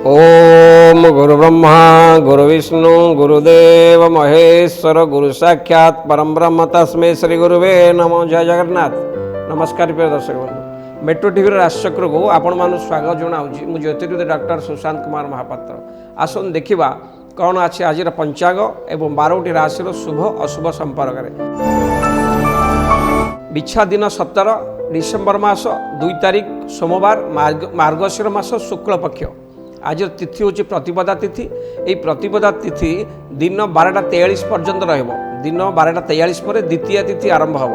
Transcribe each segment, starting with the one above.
ओम गुरुब्रह्मा गुरुविष्णु गुरुदेव महेश्वर गुरु साक्षात परम ब्रह्म तस्मै श्री गुरुवे नमो। जय जगन्नाथ। नमस्कार प्रिय दर्शक बंधु, मेट्रो टीवी राजचक्र को आपण मान स्वागत जनाऊँगी। मुझे ज्योतिर्विद डॉक्टर सुशांत कुमार महापात्र। आसन देखा कौन अच्छे आज पंचांग एवं 12टी राशि शुभ अशुभ संपर्क में। बिछा दिन 17 डिसेम्बर मास 2 तारिख सोमवार मार्गशीर मास शुक्ल पक्ष। आज तिथि हूँ प्रतिपदा तिथि। ये प्रतिपदा तिथि दिन 12:43 पर्यंत रहिबो। दिन 12:43 पर द्वितीय तिथि आरंभ हो।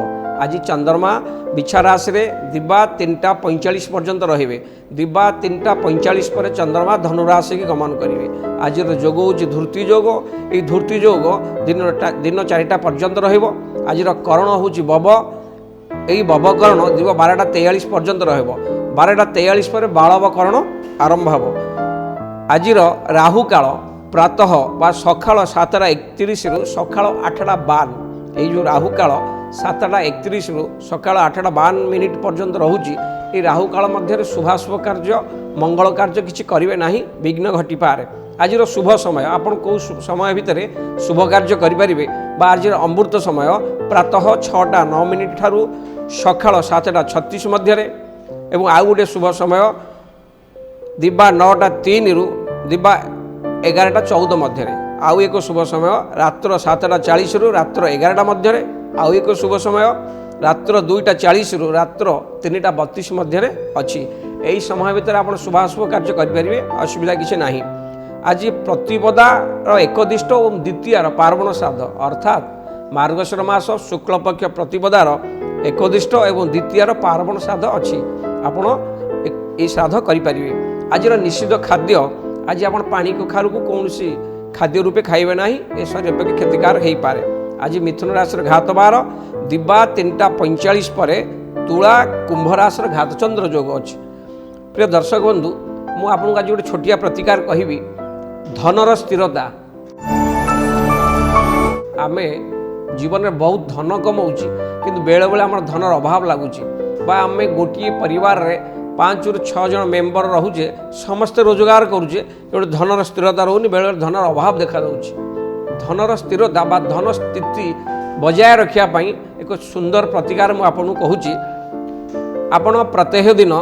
आज चंद्रमा बिछा राशि में दिबा 3:45 पर्यंत रहिबे। दिबा 3:45 पर चंद्रमा धनुराशि की गमन करेंगे। आज जोग हूँ धूर्ति जोग। ये धूर्ति जोग दिन 4टा पर्यंत रहिबो। आज करण हूँ बब। यही बबकरण दिन 12:43 पर्यंत रहिबो। 12:43 पर बालव करण आरंभ हो। आज राहु काल प्रातः बा सकाळ 7:31 रु सकाळ 8:52। ये जो राहु काल 7:31 रु सकाळ 8:52 पर्यंत रोचे। ये राहु काल मध्य शुभाशुभ कार्य मंगल कार्य किसी करेंगे ना, विघ्न घटी पारे। आज शुभ समय आपन कौ समय भितर शुभ कार्य करेंगे। आज अमृत समय प्रातः 6:09 ठारू सकाळ 7:36 मध्य। आउ गोटे शुभ समय दिबा 9:03 रु दिबा 11:14 मध्य। आउ एक शुभ समय रात्र 7:40 रु रात्र 11 मध्य। आउ एक शुभ समय रात्र 2:40 रु रात्र 3:32 मध्य अच्छी। यही समय भितर आप शुभाशुभ कार्य करेंगे, असुविधा किसी ना। आज प्रतिपदार एकदिष्ट और द्वितीय पार्वण श्राद्ध अर्थात मार्गशीर मास शुक्ल पक्ष प्रतिपदार एकदिष्ट और द्वितीय पार्वण श्राद्ध अच्छी। आपण ये श्राद्ध करेंगे। आज निषिद्ध खाद्य आज आप पानी कखारू को कौन सी खाद्य रूपे खाइबे ना, ये शरीर पर क्षतिकार हो पारे। आज मिथुन राशि घात 12 दिबा 3:45 पर तुला कुंभ राशि घात चंद्र जोग अच्छी। प्रिय दर्शक बंधु, मुझे आपको आज गोटे छोटिया प्रतिकार कहबी। धनर स्थिरता आमे जीवन में बहुत धन कमाऊँ किंतु बेले बेले आम धनर अभाव लगुच। आम गोटे परिवार रे 5 ରୁ 6 जन मेम्बर रोचे, समस्ते रोजगार करुचे, धनर स्थिरता रोनी। बेले धनर अभाव देखा दूसरी। धनर स्थिरता बा धन स्थिति बजाय रखापी एक सुंदर प्रतिकार मुझे आपको कहूँ। आपण प्रत्येक दिन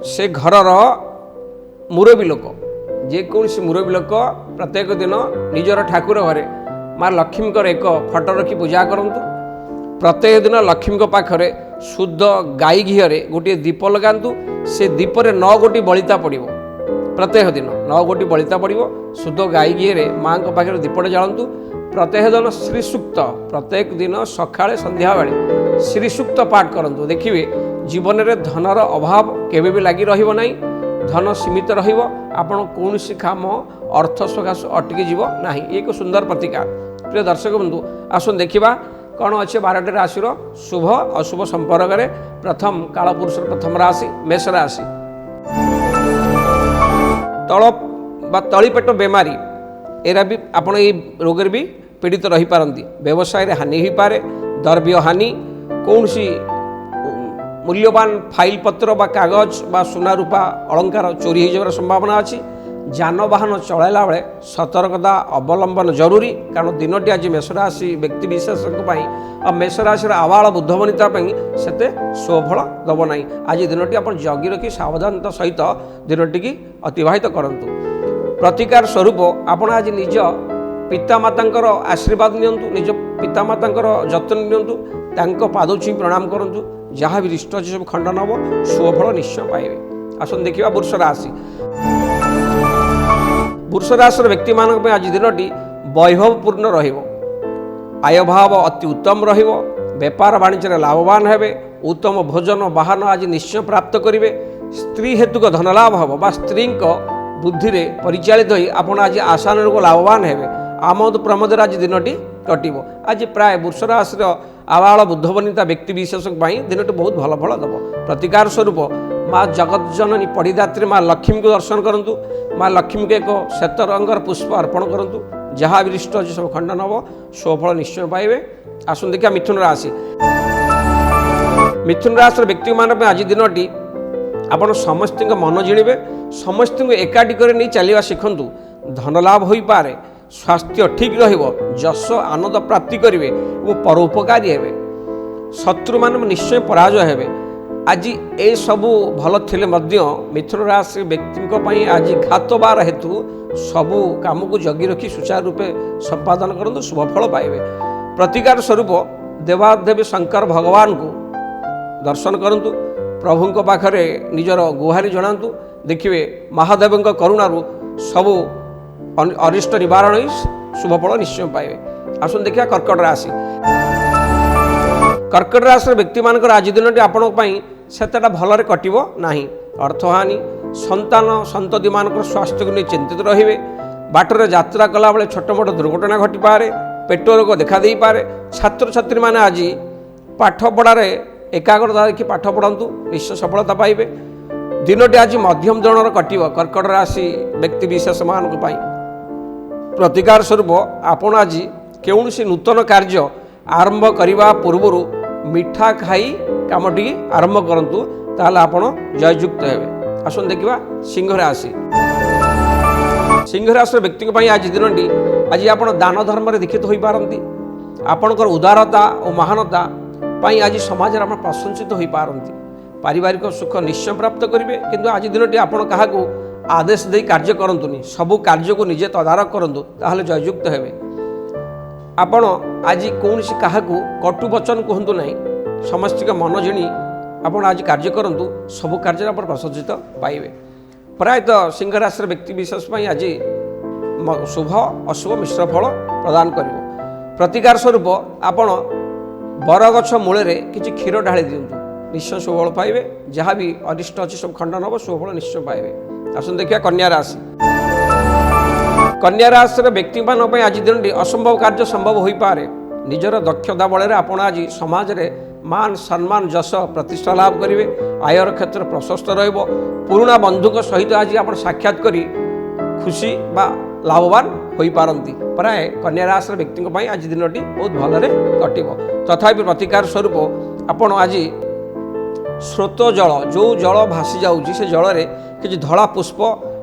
से घरर मुरबी लोक जेकोसी मुरबी लोक प्रत्येक दिन निजर ठाकुर घरे माँ लक्ष्मी एक फटो रखी पूजा करूँ। प्रत्येक दिन लक्ष्मी पाखरे शुद्ध गाई घीरे गोटे दीप लगातु। से दीपरे 9 गोटी बलिता पड़ो। प्रत्येक दिन 9 गोटी बलिता पड़ो। शुद्ध गाई घीरे माँ पाखे दीपटे जालतु। प्रत्येक दिन श्री सूक्त प्रत्येक दिन सका संध्या बेले श्री सूक्त पाठ करूँ। देखिए जीवन में धनर अभाव केवे भी लगी रही ना। धन सीमित रपण कौन काम अर्थ सकाश अटकी जीव ना। एक सुंदर प्रतिकार। प्रिय दर्शक बंधु, आसन देखा कौन अच्छे 12टी राशि शुभ अशुभ संपर्क में। प्रथम कालपुरुष प्रथम राशि मेष राशि। तल बा तलीपेट बेमारी एरा भी आपड़ ये रोग भी पीड़ित रही पारती। व्यवसाय हानि हो पारे, द्रव्य हानि, कौन सी मूल्यवान फाइल पत्र बा कागज बा सुना रूपा अलंकार चोरी हो जावर संभावना अच्छी। जानवाहन चलाइला बेले सतर्कता अवलंबन जरूरी, कारण दिनटी आज मेषराशि व्यक्ति विशेष और मेषराशि आवाल बुद्धवनिता से स्वफल दब ना। आज दिनटी आप जगी रखी सावधानता सहित दिनटी की अतिवाहित करंतु। प्रतिकार स्वरूप आपण आज निज पितामाता आशीर्वाद नियंतु, निज पितामाता जत्न नियंतु, पाद छुई प्रणाम करूँ। जहाँ भी रिष्ट अच्छे सब खंडन हम स्वफल निश्चय पाइबे। आसन देखा वृष राशि। वृष राशि व्यक्ति मान आज दिनटी वैभवपूर्ण रहिबो। आय भाव अति उत्तम रहिबो। व्यापार वाणिज्य लाभवान हेबे। उत्तम भोजन वाहन आज निश्चय प्राप्त करेंगे। स्त्री हेतुक धनलाभ हम बा स्त्री बुद्धि में परिचालित हो आपण आज आसान को लाभवान हेबे। आमोद प्रमोद आज दिनटी कटिबो। आज प्राय वृष राशि आवाल बुद्धवनिता व्यक्ति विशेष दिनटी बहुत भल फल दब। प्रतिकार स्वरूप माँ जगतजननी पढ़िदात्री माँ लक्ष्मी को दर्शन करूँ। माँ लक्ष्मी को एक श्वेत रंगर पुष्प अर्पण करूँ। जहाँ विशिष्ट अच्छे सब खंडन हम स्वफल निश्चय पाइबे। आसन देखा मिथुन राशि। मिथुन राशि व्यक्ति मान आज दिनटी ଆପଣ ସମସ୍ତଙ୍କ ମନ ଜିଣିବେ, ସମସ୍ତଙ୍କୁ ଏକାଠି କରି ନେଇ ଚାଲିବା ଶିଖନ୍ତୁ। ଧନଲାଭ ହୋଇପାରେ, ସ୍ୱାସ୍ଥ୍ୟ ଠିକ୍ ରହିବ, ଯଶ ଆନନ୍ଦ ପ୍ରାପ୍ତି କରିବେ ଏବଂ ପରୋପକାରୀ ହେବେ। ଶତ୍ରୁମାନେ ନିଶ୍ଚୟ ପରାଜୟ ହେବେ। ଆଜି ଏସବୁ ଭଲ ଥିଲେ ମଧ୍ୟ ମିଥୁନ ରାଶି ବ୍ୟକ୍ତିଙ୍କ ପାଇଁ ଆଜି ଘାତବାର ହେତୁ ସବୁ କାମକୁ ଜଗି ରଖି ସୁଚାରୁ ରୂପେ ସମ୍ପାଦନ କରନ୍ତୁ, ଶୁଭଫଳ ପାଇବେ। ପ୍ରତିକାର ସ୍ୱରୂପ ଦେବାଦେବୀ ଶଙ୍କର ଭଗବାନଙ୍କୁ ଦର୍ଶନ କରନ୍ତୁ, ପ୍ରଭୁଙ୍କ ପାଖରେ ନିଜର ଗୁହାରି ଜଣାନ୍ତୁ। ଦେଖିବେ ମହାଦେବଙ୍କ କରୁଣାରୁ ସବୁ ଅରିଷ୍ଟ ନିବାରଣ ହୋଇ ଶୁଭଫଳ ନିଶ୍ଚୟ ପାଇବେ। ଆସନ୍ତୁ ଦେଖିବା କର୍କଟ ରାଶି। କର୍କଟ ରାଶିର ବ୍ୟକ୍ତିମାନଙ୍କର ଆଜି ଦିନଟି ଆପଣଙ୍କ ପାଇଁ ସେତେଟା ଭଲରେ କଟିବ ନାହିଁ। ଅର୍ଥହାନି, ସନ୍ତାନ ସନ୍ତତିମାନଙ୍କର ସ୍ୱାସ୍ଥ୍ୟକୁ ନେଇ ଚିନ୍ତିତ ରହିବେ। ବାଟରେ ଯାତ୍ରା କଲାବେଳେ ଛୋଟ ମୋଟ ଦୁର୍ଘଟଣା ଘଟିପାରେ, ପେଟ ରୋଗ ଦେଖାଦେଇପାରେ। ଛାତ୍ରଛାତ୍ରୀମାନେ ଆଜି ପାଠପଢ଼ାରେ ଏକାଗ୍ରତା ଦେଖି ପାଠ ପଢ଼ନ୍ତୁ, ନିଶ୍ଚୟ ସଫଳତା ପାଇବେ। ଦିନଟି ଆଜି ମଧ୍ୟମ ଧରଣର କଟିବ କର୍କଟ ରାଶି ବ୍ୟକ୍ତି ବିଶେଷମାନଙ୍କ ପାଇଁ। ପ୍ରତିକାର ସ୍ୱରୂପ ଆପଣ ଆଜି କୌଣସି ନୂତନ କାର୍ଯ୍ୟ ଆରମ୍ଭ କରିବା ପୂର୍ବରୁ ମିଠା ଖାଇ କାମଟି ଆରମ୍ଭ କରନ୍ତୁ, ତାହେଲେ ଆପଣ ଜୟଯୁକ୍ତ ହେବେ। ଆସନ୍ତୁ ଦେଖିବା ସିଂହ ରାଶି। ସିଂହ ରାଶିର ବ୍ୟକ୍ତିଙ୍କ ପାଇଁ ଆଜି ଦିନଟି ଆଜି ଆପଣ ଦାନ ଧର୍ମରେ ଦୀକ୍ଷିତ ହୋଇପାରନ୍ତି। ଆପଣଙ୍କର ଉଦାରତା ଓ ମହାନତା ପାଇଁ ଆଜି ସମାଜରେ ଆପଣ ପ୍ରଶଂସିତ ହୋଇପାରନ୍ତି। ପାରିବାରିକ ସୁଖ ନିଶ୍ଚୟ ପ୍ରାପ୍ତ କରିବେ। କିନ୍ତୁ ଆଜି ଦିନଟି ଆପଣ କାହାକୁ ଆଦେଶ ଦେଇ କାର୍ଯ୍ୟ କରନ୍ତୁନି, ସବୁ କାର୍ଯ୍ୟକୁ ନିଜେ ତଦାରଖ କରନ୍ତୁ, ତାହେଲେ ଜୟଯୁକ୍ତ ହେବେ। ଆପଣ ଆଜି କୌଣସି କାହାକୁ କଟୁ ବଚନ କୁହନ୍ତୁ ନାହିଁ, ସମସ୍ତଙ୍କ ମନ ଜିଣି ଆପଣ ଆଜି କାର୍ଯ୍ୟ କରନ୍ତୁ, ସବୁ କାର୍ଯ୍ୟରେ ଆପଣ ପ୍ରଶଂସିତ ପାଇବେ। ପ୍ରାୟତଃ ସିଂହ ରାଶିର ବ୍ୟକ୍ତି ବିଶେଷ ପାଇଁ ଆଜି ଶୁଭ ଅଶୁଭ ମିଶ୍ର ଫଳ ପ୍ରଦାନ କରିବ। ପ୍ରତିକାର ସ୍ୱରୂପ ଆପଣ ବରଗଛ ମୂଳରେ କିଛି କ୍ଷୀର ଢାଳି ଦିଅନ୍ତୁ, ନିଶ୍ଚୟ ଶୁଭଫଳ ପାଇବେ। ଯାହା ବି ଅନିଷ୍ଟ ଅଛି ସବୁ ଖଣ୍ଡନ ହେବ, ଶୁଭଫଳ ନିଶ୍ଚୟ ପାଇବେ। ଆସନ୍ତୁ ଦେଖିବା କନ୍ୟା ରାଶି। କନ୍ୟା ରାଶିର ବ୍ୟକ୍ତିମାନଙ୍କ ପାଇଁ ଆଜି ଦିନଟି ଅସମ୍ଭବ କାର୍ଯ୍ୟ ସମ୍ଭବ ହୋଇପାରେ। ନିଜର ଦକ୍ଷତା ବଳରେ ଆପଣ ଆଜି ସମାଜରେ ମାନ ସମ୍ମାନ ଯଶ ପ୍ରତିଷ୍ଠା ଲାଭ କରିବେ। ଆୟର କ୍ଷେତ୍ର ପ୍ରଶସ୍ତ ରହିବ। ପୁରୁଣା ବନ୍ଧୁଙ୍କ ସହିତ ଆଜି ଆପଣ ସାକ୍ଷାତ କରି ଖୁସି ବା ଲାଭବାନ ହୋଇପାରନ୍ତି। ପ୍ରାୟ କନ୍ୟା ରାଶିର ବ୍ୟକ୍ତିଙ୍କ ପାଇଁ ଆଜି ଦିନଟି ବହୁତ ଭଲରେ କଟିବ। ତଥାପି ପ୍ରତିକାର ସ୍ୱରୂପ ଆପଣ ଆଜି ସ୍ରୋତ ଜଳ, ଯେଉଁ ଜଳ ଭାସି ଯାଉଛି ସେ ଜଳରେ କିଛି ଧଳା ପୁଷ୍ପ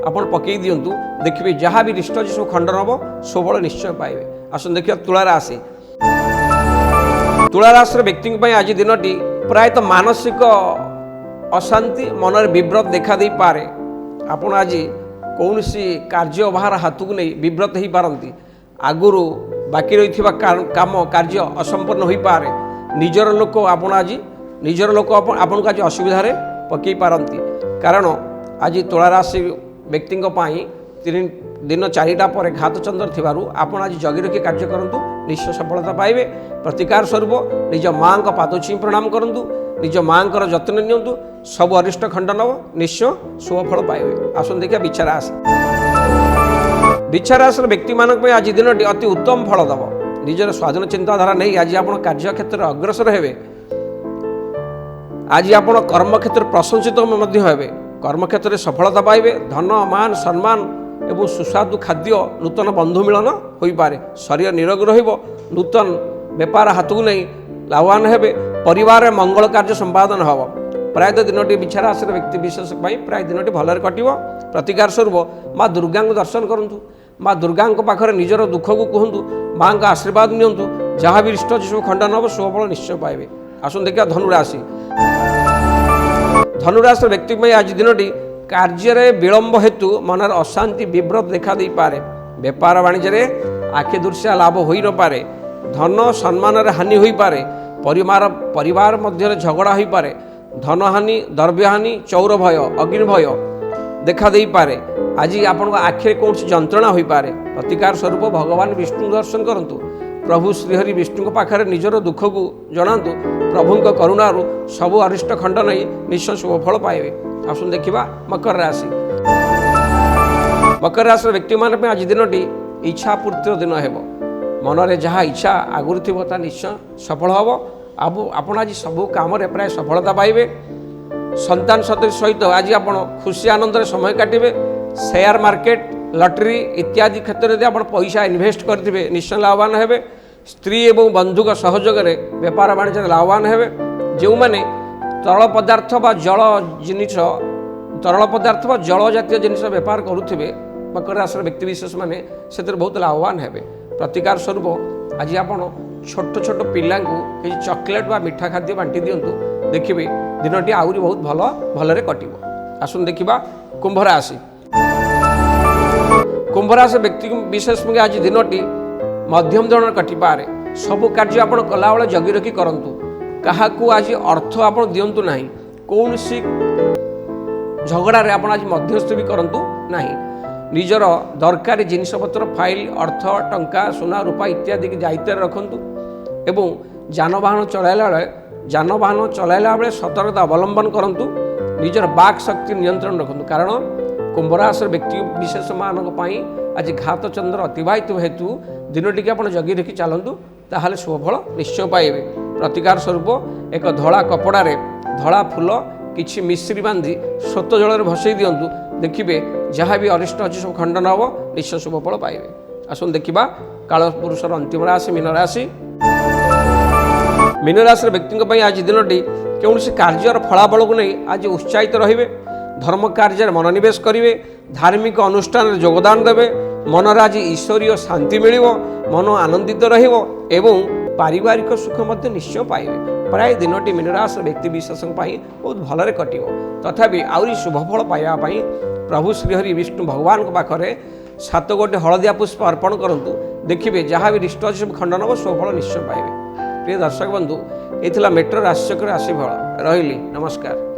ଆପଣ ପକାଇ ଦିଅନ୍ତୁ, ଦେଖିବେ ଯାହା ବି ରିଷ୍ଟ ଅଛି ସବୁ ଖଣ୍ଡନ ହେବ, ସୁଫଳ ନିଶ୍ଚୟ ପାଇବେ। ଆସନ୍ତୁ ଦେଖିବା ତୁଳା ରାଶି। ତୁଳା ରାଶିର ବ୍ୟକ୍ତିଙ୍କ ପାଇଁ ଆଜି ଦିନଟି ପ୍ରାୟତଃ ମାନସିକ ଅଶାନ୍ତି, ମନରେ ବିବ୍ରତ ଦେଖାଦେଇପାରେ। ଆପଣ ଆଜି କୌଣସି କାର୍ଯ୍ୟ ବାହାର ହାତକୁ ନେଇ ବିବ୍ରତ ହୋଇପାରନ୍ତି। ଆଗରୁ ବାକି ରହିଥିବା କାମ କାର୍ଯ୍ୟ ଅସମ୍ପୂର୍ଣ୍ଣ ହୋଇପାରେ। ନିଜର ଲୋକ ଆପଣଙ୍କୁ ଆଜି ଅସୁବିଧାରେ ପକାଇ ପାରନ୍ତି। କାରଣ ଆଜି ତୁଳା ରାଶି ବ୍ୟକ୍ତିଙ୍କ ପାଇଁ ଦିନ 4ଟା ପରେ ଘାତ ଚନ୍ଦ୍ର ଥିବାରୁ ଆପଣ ଆଜି ଜଗି ରଖି କାର୍ଯ୍ୟ କରନ୍ତୁ, ନିଶ୍ଚୟ ସଫଳତା ପାଇବେ। ପ୍ରତିକାର ସ୍ୱରୂପ ନିଜ ମାଆଙ୍କ ପାଦ ଛୁଇଁ ପ୍ରଣାମ କରନ୍ତୁ, ନିଜ ମାଆଙ୍କର ଯତ୍ନ ନିଅନ୍ତୁ, ସବୁ ଅରିଷ୍ଟ ଖଣ୍ଡନ ହେବ, ନିଶ୍ଚୟ ଶୁଭଫଳ ପାଇବେ। ଆସନ୍ତୁ ଦେଖିବା ବିଛା ରାଶି। ବିଛା ରାଶିର ବ୍ୟକ୍ତିମାନଙ୍କ ପାଇଁ ଆଜି ଦିନଟି ଅତି ଉତ୍ତମ ଫଳ ଦେବ। ନିଜର ସ୍ୱାଧୀନ ଚିନ୍ତାଧାରା ନେଇ ଆଜି ଆପଣ କାର୍ଯ୍ୟକ୍ଷେତ୍ରରେ ଅଗ୍ରସର ହେବେ। ଆଜି ଆପଣ କର୍ମକ୍ଷେତ୍ରରେ ପ୍ରଶଂସିତ ମଧ୍ୟ ହେବେ। କର୍ମକ୍ଷେତ୍ରରେ ସଫଳତା ପାଇବେ। ଧନ ମାନ ସମ୍ମାନ ଏବଂ ସୁସ୍ୱାଦୁ ଖାଦ୍ୟ, ନୂତନ ବନ୍ଧୁ ମିଳନ ହୋଇପାରେ। ଶରୀର ନିରୋଗ ରହିବ। ନୂତନ ବେପାର ହାତକୁ ନେଇ ଲାଭବାନ ହେବେ। ପରିବାରରେ ମଙ୍ଗଳ କାର୍ଯ୍ୟ ସମ୍ପାଦନ ହେବ। ପ୍ରାୟତଃ ଦିନଟି ବିଛା ରାଶିର ବ୍ୟକ୍ତି ବିଶେଷ ପାଇଁ ପ୍ରାୟ ଦିନଟି ଭଲରେ କଟିବ। ପ୍ରତିକାର ସ୍ୱରୂପ ମା ଦୁର୍ଗାଙ୍କୁ ଦର୍ଶନ କରନ୍ତୁ। ମା ଦୁର୍ଗାଙ୍କ ପାଖରେ ନିଜର ଦୁଃଖକୁ କୁହନ୍ତୁ, ମାଙ୍କ ଆଶୀର୍ବାଦ ନିଅନ୍ତୁ, ଯାହା ବି ରିଷ୍ଟ ଅଛି ସବୁ ଖଣ୍ଡନ ହେବ, ଶୁଭଫଳ ନିଶ୍ଚୟ ପାଇବେ। ଆସନ୍ତୁ ଦେଖିବା ଧନୁ ରାଶି। ଧନୁ ରାଶିର ବ୍ୟକ୍ତି ପାଇଁ ଆଜି ଦିନଟି କାର୍ଯ୍ୟରେ ବିଳମ୍ବ ହେତୁ ମନରେ ଅଶାନ୍ତି ବିବ୍ରତ ଦେଖାଦେଇପାରେ। ବେପାର ବାଣିଜ୍ୟରେ ଆଖି ଦୃଶ୍ୟ ଲାଭ ହୋଇନପାରେ। ଧନ ସମ୍ମାନରେ ହାନି ହୋଇପାରେ। ପରିବାର ମଧ୍ୟରେ ଝଗଡ଼ା ହୋଇପାରେ। ଧନହାନି, ଦ୍ରବ୍ୟହାନି, ଚୌର ଭୟ, ଅଗ୍ନି ଭୟ ଦେଖାଦେଇପାରେ। ଆଜି ଆପଣଙ୍କ ଆଖିରେ କୌଣସି ଯନ୍ତ୍ରଣା ହୋଇପାରେ। ପ୍ରତିକାର ସ୍ୱରୂପ ଭଗବାନ ବିଷ୍ଣୁଙ୍କୁ ଦର୍ଶନ କରନ୍ତୁ। ପ୍ରଭୁ ଶ୍ରୀହରି ବିଷ୍ଣୁଙ୍କ ପାଖରେ ନିଜର ଦୁଃଖକୁ ଜଣାନ୍ତୁ। ପ୍ରଭୁଙ୍କ କରୁଣାରୁ ସବୁ ଅରିଷ୍ଟ ଖଣ୍ଡନ ହୋଇ ନିଶ୍ଚୟ ଶୁଭଫଳ ପାଇବେ। ଆସନ୍ତୁ ଦେଖିବା ମକର ରାଶି। ମକର ରାଶିର ବ୍ୟକ୍ତିମାନଙ୍କ ପାଇଁ ଆଜି ଦିନଟି ଇଚ୍ଛା ପୂର୍ତ୍ତିର ଦିନ ହେବ। ମନରେ ଯାହା ଇଚ୍ଛା ଆଗରୁ ଥିବ ତାହା ନିଶ୍ଚୟ ସଫଳ ହେବ। ଆପଣ ଆଜି ସବୁ କାମରେ ପ୍ରାୟ ସଫଳତା ପାଇବେ। ସନ୍ତାନ ସହିତ ଆଜି ଆପଣ ଖୁସି ଆନନ୍ଦରେ ସମୟ କାଟିବେ। ସେୟାର ମାର୍କେଟ, ଲଟେରୀ ଇତ୍ୟାଦି କ୍ଷେତ୍ରରେ ଯଦି ଆପଣ ପଇସା ଇନଭେଷ୍ଟ କରିଥିବେ, ନିଶ୍ଚୟ ଲାଭବାନ ହେବେ। ସ୍ତ୍ରୀ ଏବଂ ବନ୍ଧୁଙ୍କ ସହଯୋଗରେ ବେପାର ବାଣିଜ୍ୟରେ ଲାଭବାନ ହେବେ। ଯେଉଁମାନେ ତରଳ ପଦାର୍ଥ ବା ଜଳ ଜିନିଷ तरल पदार्थ व जल जातीय जिनिस बेपार करुवे मकर राशि व्यक्तिशेष मैंने से बहुत लाभवान हे प्रतिकार स्वरूप आज आप छोट छोट पिला किसी चॉकलेट व मीठा खाद्य बांटी दिंतु देखिए दिनटी आहरी बहुत भल कट आसन देखा कुंभ राशि। कुंभ राशि व्यक्ति विशेष में आज दिनटी मध्यम धरण कटिपारे सबु कार्य आप कला बेले जगी रखी करंतु क्या आज अर्थ आप दिंतु ना कौन सी झगड़े आप आज मध्यस्थ भी करंतु नहीं निजर दरकारी जिनपतर फाइल अर्थ टंका सुना रूपा इत्यादि की दायित्व रखंतु एवं जानवाहन चलाइला बेले सतर्कता अवलंबन करंतु निजर बाक शक्ति नियंत्रण रखंतु कारण कुंभराशि व्यक्ति विशेष मानक आज घात चंद्र अतिवाहित हेतु दिनटी आप जगी रखी चलतु ताहले शुभफल निश्चय पाइबे। प्रतिकार स्वरूप एक धड़ा कपड़े धड़ा फूल किछि मिश्री बांधी स्रोत जल भसई दिंतु देखिए जहाँ भी अरिष्ट अच्छी सब खंडन हम निश्चय शुभफल पाइबे। आसन देखा कालपुरुषर अंतिम राशि मीन राशि। मीन राशि व्यक्ति आज दिनटी कौन कार्यर फलाफल को नहीं आज उत्साहित रे धर्म कार्य मनोनिवेश करेंगे धार्मिक अनुष्ठान योगदान देवे मनर आज ईश्वरीय शांति मिल मन आनंदित एवं पारिवारिक सुख निश्चय पाइबे। प्राय दिनटी मीन राशि व्यक्ति विशेष बहुत भलरे कट तथापि आहरी शुभफल पाइबापी प्रभु श्रीहरि विष्णु भगवान पाखे 7 गोटे हलदिया पुष्प अर्पण करंतु देखिए जहाँ भी रिष्ट अच्छी खंडन हम शुभफल निश्चय पाइबे। प्रिय दर्शक बंधु ये मेट्रो राशिचक्र राशिफल रही नमस्कार।